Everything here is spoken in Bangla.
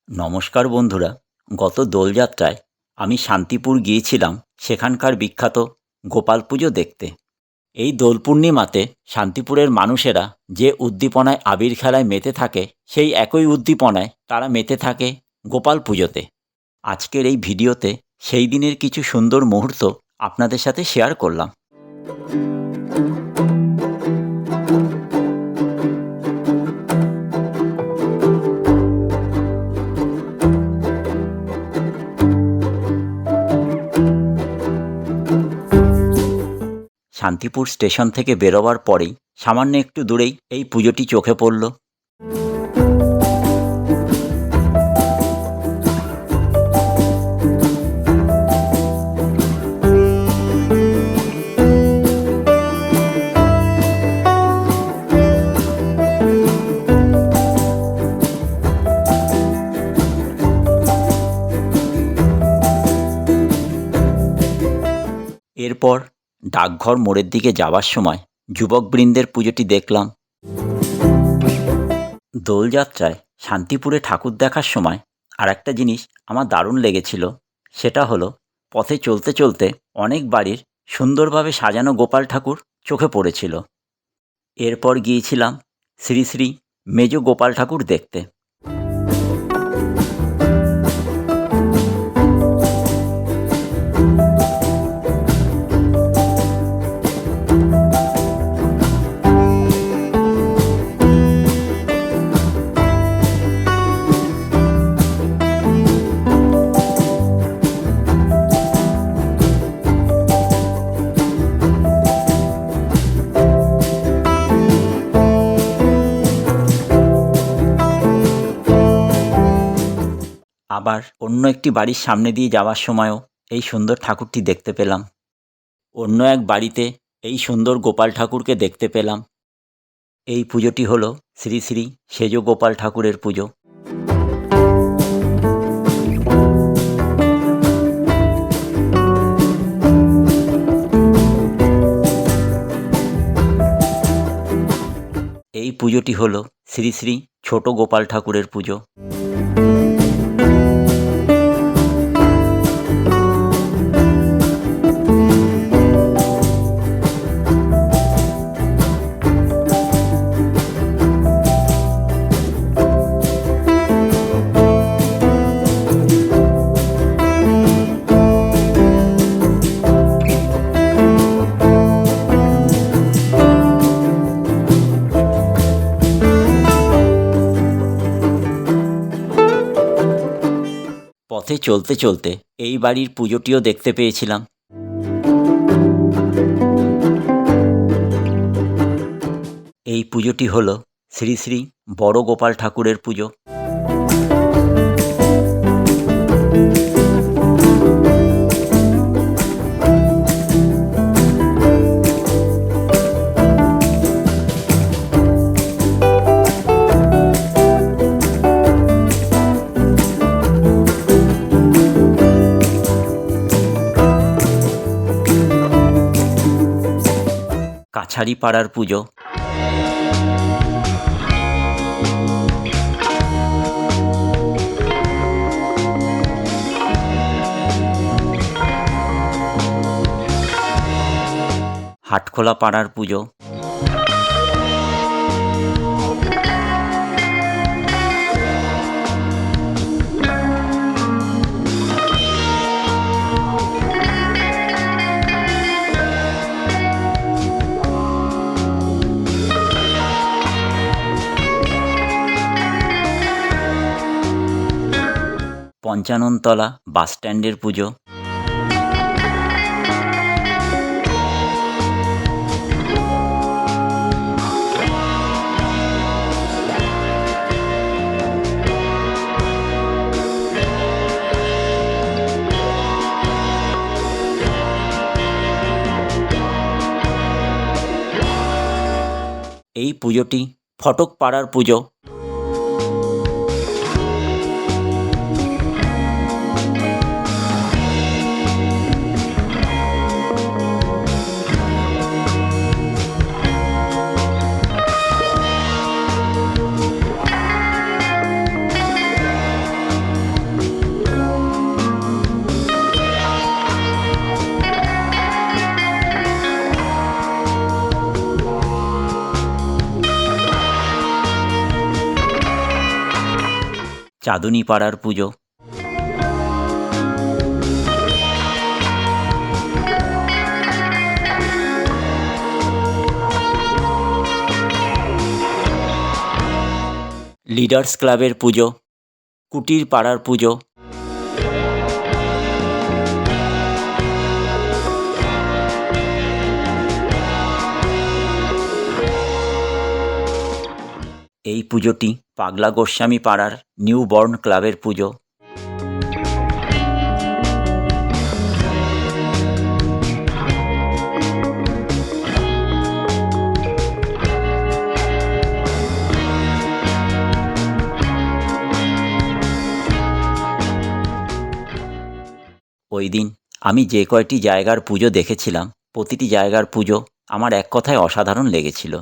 নমস্কার বন্ধুরা। গত দোলযাত্রায় আমি শান্তিপুর গিয়েছিলাম সেখানকার বিখ্যাত গোপাল পুজো দেখতে। এই দোল পূর্ণিমাতে শান্তিপুরের মানুষেরা যে উদ্দীপনায় আবির খেলায় মেতে থাকে, সেই একই উদ্দীপনায় তারা মেতে থাকে গোপাল পুজোতে। আজকের এই ভিডিওতে সেই দিনের কিছু সুন্দর মুহূর্ত আপনাদের সাথে শেয়ার করলাম। শান্তিপুর স্টেশন থেকে বেরোবার পরেই সামান্য একটু দূরেই এই পুজোটি চোখে পড়ল। এরপর ডাকঘর মোড়ের দিকে যাওয়ার সময় যুবকবৃন্দের পুজোটি দেখলাম। দোলযাত্রায় শান্তিপুরে ঠাকুর দেখার সময় আর একটা জিনিস আমার দারুণ লেগেছিল। সেটা হলো, পথে চলতে চলতে অনেক বাড়ির সুন্দরভাবে সাজানো গোপাল ঠাকুর চোখে পড়েছিল। এরপর গিয়েছিলাম শ্রী শ্রী মেজ গোপাল ঠাকুর দেখতে। আবার অন্য একটি বাড়ির সামনে দিয়ে যাওয়ার সময়ও এই সুন্দর ঠাকুরটি দেখতে পেলাম। অন্য এক বাড়িতে এই সুন্দর গোপাল ঠাকুরকে দেখতে পেলাম। এই পুজোটি হলো শ্রী শ্রী সেজ গোপাল ঠাকুরের পুজো। এই পুজোটি হলো শ্রী শ্রী ছোট গোপাল ঠাকুরের পুজো। পথে চলতে চলতে এই বাড়ির পুজোটিও দেখতে পেয়েছিলাম। এই পুজোটি হলো শ্রী শ্রী বড় গোপাল ঠাকুরের পুজো। কাছারি পাড়ার পুজো। হাটখোলা পাড়ার পুজো। পঞ্চাননতলা বাসস্ট্যান্ডের পুজো। এই পুজোটি ফটক পাড়ার পুজো। চাঁদনী পাড়ার পুজো, লিডার্স ক্লাবের পুজো, কুটির পাড়ার পুজো, এই পুজোটি পাগলা গোস্বামী পাড়ার নিউ বর্ন ক্লাবের পুজো। ওই দিন আমি যে কয়টি জায়গার পুজো দেখেছিলাম, প্রতিটি জায়গার পুজো আমার এক কথায় অসাধারণ লেগেছিল।